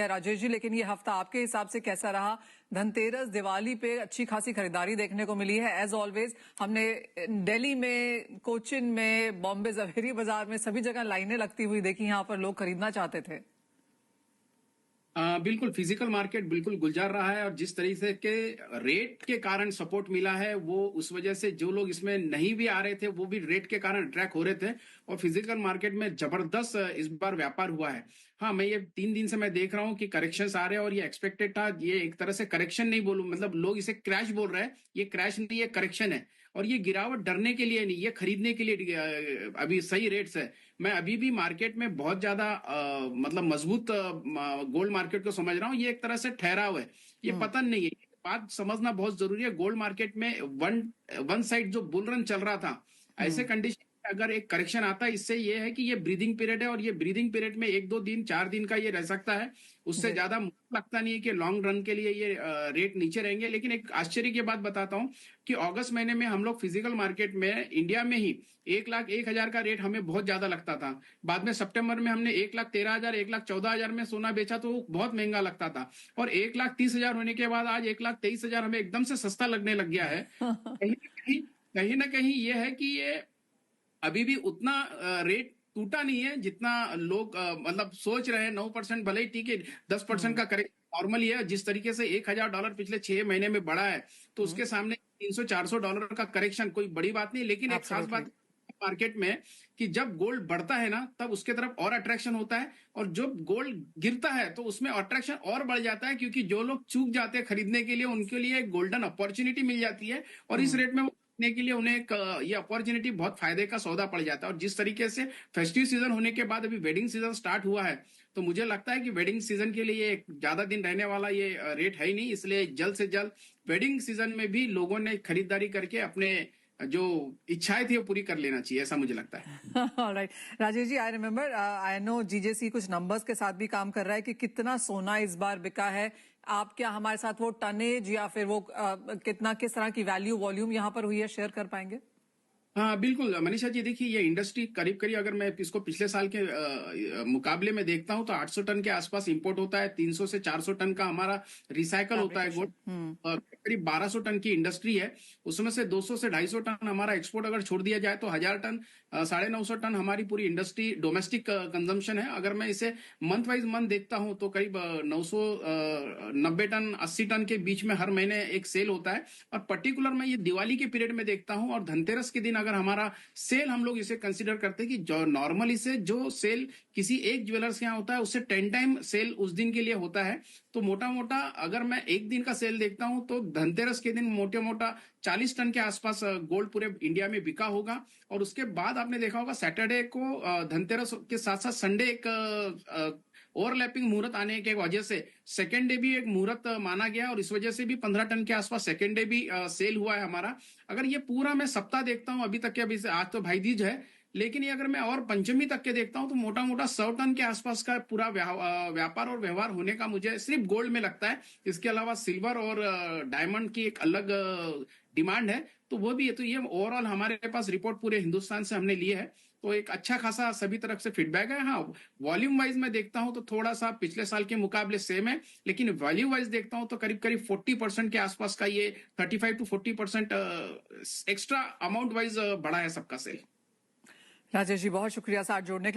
राजेश जी, लेकिन ये हफ्ता आपके हिसाब से कैसा रहा? धनतेरस, दिवाली पे अच्छी खासी खरीदारी देखने को मिली है। एज ऑलवेज हमने दिल्ली में, कोचिन में, बॉम्बे जवेरी बाजार में सभी जगह लाइनें लगती हुई देखी। यहाँ पर लोग खरीदना चाहते थे। बिल्कुल फिजिकल मार्केट बिल्कुल गुलजार रहा है, और जिस तरीके के रेट के कारण सपोर्ट मिला है, वो उस वजह से जो लोग इसमें नहीं भी आ रहे थे वो भी रेट के कारण अट्रैक्ट हो रहे थे, और फिजिकल मार्केट में जबरदस्त इस बार व्यापार हुआ है। हाँ, मैं ये 3 दिन से मैं देख रहा हूँ कि करेक्शंस आ रहे हैं, और ये एक्सपेक्टेड था। ये एक तरह से करेक्शन नहीं बोलूं, मतलब लोग इसे क्रैश बोल रहे हैं। ये क्रैश नहीं, ये करेक्शन है। और ये गिरावट डरने के लिए नहीं, ये खरीदने के लिए अभी सही रेट्स है। मैं अभी भी मार्केट में बहुत ज्यादा मतलब मजबूत गोल्ड मार्केट को समझ रहा हूँ। ये एक तरह से ठहराव है, ये पतन नहीं है। ये बात समझना बहुत जरूरी है। गोल्ड मार्केट में वन साइड जो बुल रन चल रहा था, ऐसे कंडीशन अगर एक करेक्शन आता है, इससे ये है कि ये ब्रीदिंग पीरियड है, और ये ब्रीदिंग पीरियड में 1-2 दिन 4 दिन का ये रह सकता है। उससे ज्यादा मुझे लगता नहीं है कि लॉन्ग रन के लिए ये रेट नीचे रहेंगे। लेकिन एक आश्चर्य की बात बताता हूं कि अगस्त महीने में हम लोग फिजिकल मार्केट में इंडिया में ही 1,01,000 का रेट हमें बहुत ज्यादा लगता था। बाद में सितंबर में हमने 1,13,000, 1,14,000 में सोना बेचा तो बहुत महंगा लगता था, और 1,30,000 होने के बाद आज 1,23,000 हमें एकदम से सस्ता लगने लग गया है। कहीं ना कहीं ये है कि ये अभी भी उतना रेट टूटा नहीं है जितना लोग मतलब सोच रहे हैं। 9% भले ही ठीक है, 10% का करेक्ट नॉर्मली है। जिस तरीके से $1,000 पिछले 6 महीने में बढ़ा है, तो उसके सामने $300-400 का करेक्शन कोई बड़ी बात नहीं। लेकिन एक खास बात मार्केट में कि जब गोल्ड बढ़ता है ना, तब उसके तरफ और अट्रैक्शन होता है, और जब गोल्ड गिरता है तो उसमें अट्रैक्शन और बढ़ जाता है, क्योंकि जो लोग चूक जाते हैं खरीदने के लिए, उनके लिए एक गोल्डन अपॉर्चुनिटी मिल जाती है, और इस रेट में वो खरीदने के लिए उन्हें एक ये अपॉर्चुनिटी बहुत फायदे का सौदा पड़ जाता है। और जिस तरीके से फेस्टिव सीजन होने के बाद अभी वेडिंग सीजन स्टार्ट हुआ है, तो मुझे लगता है कि वेडिंग सीजन के लिए ये ज्यादा दिन रहने वाला ये रेट है ही नहीं। इसलिए जल्द से जल्द वेडिंग सीजन में भी लोगों ने खरीदारी करके अपने जो इच्छाएं थी वो पूरी कर लेना चाहिए, ऐसा मुझे लगता है। Alright Rajesh ji, I remember, I know GJC कुछ नंबर्स के साथ भी काम कर रहा है कि कितना सोना इस बार बिका है। आप क्या हमारे साथ वो टनेज या फिर वो कितना, किस तरह की वैल्यू वॉल्यूम यहाँ पर हुई है, शेयर कर पाएंगे? हाँ बिल्कुल मनीषा जी, देखिए ये इंडस्ट्री करीब करीब अगर मैं इसको पिछले साल के मुकाबले में देखता हूँ तो 800 टन के आसपास इंपोर्ट होता है। 300 से 400 टन का हमारा रिसाइकल होता है गोल्ड। करीब 1200 टन की इंडस्ट्री है, उसमें से 200 से 250 टन हमारा एक्सपोर्ट अगर छोड़ दिया जाए तो 1000 टन 950 टन हमारी पूरी इंडस्ट्री डोमेस्टिक कंजम्पशन है। अगर मैं इसे मंथ वाइज मंथ देखता हूँ तो करीब 990 टन 80 टन के बीच में हर महीने एक सेल होता है। और पर्टिकुलर मैं ये दिवाली के पीरियड में देखता हूँ, और धनतेरस के दिन अगर हमारा सेल, हम लोग इसे कंसीडर करते हैं कि जो नॉर्मली से जो सेल किसी एक ज्वेलर्स के यहाँ होता है, उससे 10 टाइम सेल उस दिन के लिए होता है। तो मोटा मोटा अगर मैं एक दिन का सेल देखता हूं तो धनतेरस के दिन मोटा मोटा 40 टन के आसपास गोल्ड पूरे इंडिया में बिका होगा। और उसके बाद आपने देखा होगा सैटरडे को धनतेरस के साथ साथ संडे एक ओवरलैपिंग मुहूर्त आने की वजह से सेकेंड डे भी एक मुहूर्त माना गया, और इस वजह से भी 15 टन के आसपास सेकेंड डे भी सेल हुआ है हमारा। अगर ये पूरा मैं सप्ताह देखता हूं अभी तक के, अभी से आज तो भाई दूज है, लेकिन ये अगर मैं और पंचमी तक के देखता हूं तो मोटा मोटा 100 टन के आसपास का पूरा व्यापार और व्यवहार होने का मुझे सिर्फ गोल्ड में लगता है। इसके अलावा सिल्वर और डायमंड की एक अलग डिमांड है, तो वो भी है। तो ये ओवरऑल हमारे पास रिपोर्ट पूरे हिंदुस्तान से हमने लिए है, तो एक अच्छा खासा सभी तरफ से फीडबैक है। हाँ, वॉल्यूम वाइज मैं देखता हूं तो थोड़ा सा पिछले साल के मुकाबले सेम है, लेकिन वैल्यू वाइज देखता हूं तो करीब करीब 40% के आसपास का ये 35 to 40% एक्स्ट्रा अमाउंट वाइज बढ़ा है सबका सेल। राजेश जी, बहुत शुक्रिया साथ जोड़ने के लिए।